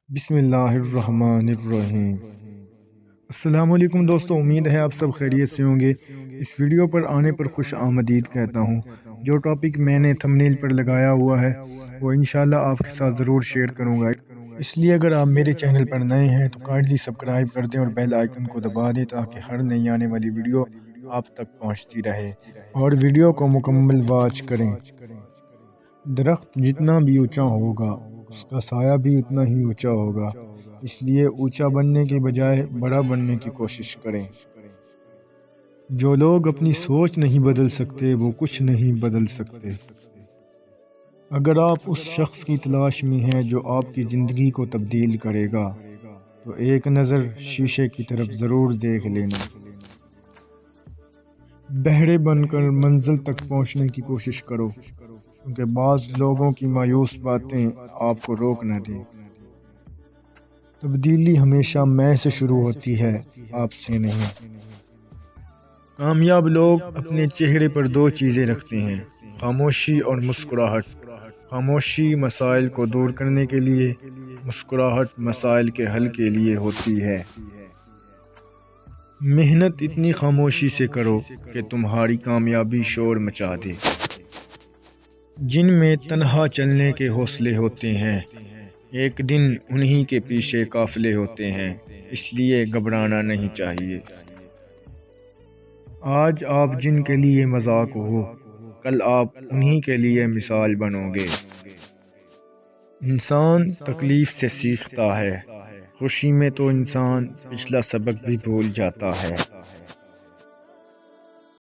بسم اللہ الرحمن الرحیم۔ السلام علیکم دوستو، امید ہے آپ سب خیریت سے ہوں گے۔ اس ویڈیو پر آنے پر خوش آمدید کہتا ہوں۔ جو ٹاپک میں نے تھمبنیل پر لگایا ہوا ہے وہ انشاءاللہ آپ کے ساتھ ضرور شیئر کروں گا، اس لیے اگر آپ میرے چینل پر نئے ہیں تو کائنڈلی سبسکرائب کر دیں اور بیل آئیکن کو دبا دیں تاکہ ہر نئی آنے والی ویڈیو آپ تک پہنچتی رہے، اور ویڈیو کو مکمل واچ کریں۔ درخت جتنا بھی اونچا ہوگا اس کا سایہ بھی اتنا ہی اونچا ہوگا، اس لیے اونچا بننے کے بجائے بڑا بننے کی کوشش کریں۔ جو لوگ اپنی سوچ نہیں بدل سکتے وہ کچھ نہیں بدل سکتے۔ اگر آپ اس شخص کی تلاش میں ہیں جو آپ کی زندگی کو تبدیل کرے گا تو ایک نظر شیشے کی طرف ضرور دیکھ لینا۔ بہرے بن کر منزل تک پہنچنے کی کوشش کرو، کیونکہ بعض لوگوں کی مایوس باتیں آپ کو روک نہ دیں۔ تبدیلی ہمیشہ میں سے شروع ہوتی ہے، آپ سے نہیں۔ کامیاب لوگ اپنے چہرے پر دو چیزیں رکھتے ہیں، خاموشی اور مسکراہٹ۔ خاموشی مسائل کو دور کرنے کے لیے، مسکراہٹ مسائل کے حل کے لیے ہوتی ہے۔ محنت اتنی خاموشی سے کرو کہ تمہاری کامیابی شور مچا دے۔ جن میں تنہا چلنے کے حوصلے ہوتے ہیں ایک دن انہی کے پیچھے قافلے ہوتے ہیں، اس لیے گھبرانا نہیں چاہیے۔ آج آپ جن کے لیے مذاق ہو کل آپ انہی کے لیے مثال بنو گے۔ انسان تکلیف سے سیکھتا ہے، خوشی میں تو انسان پچھلا سبق بھی بھول جاتا ہے۔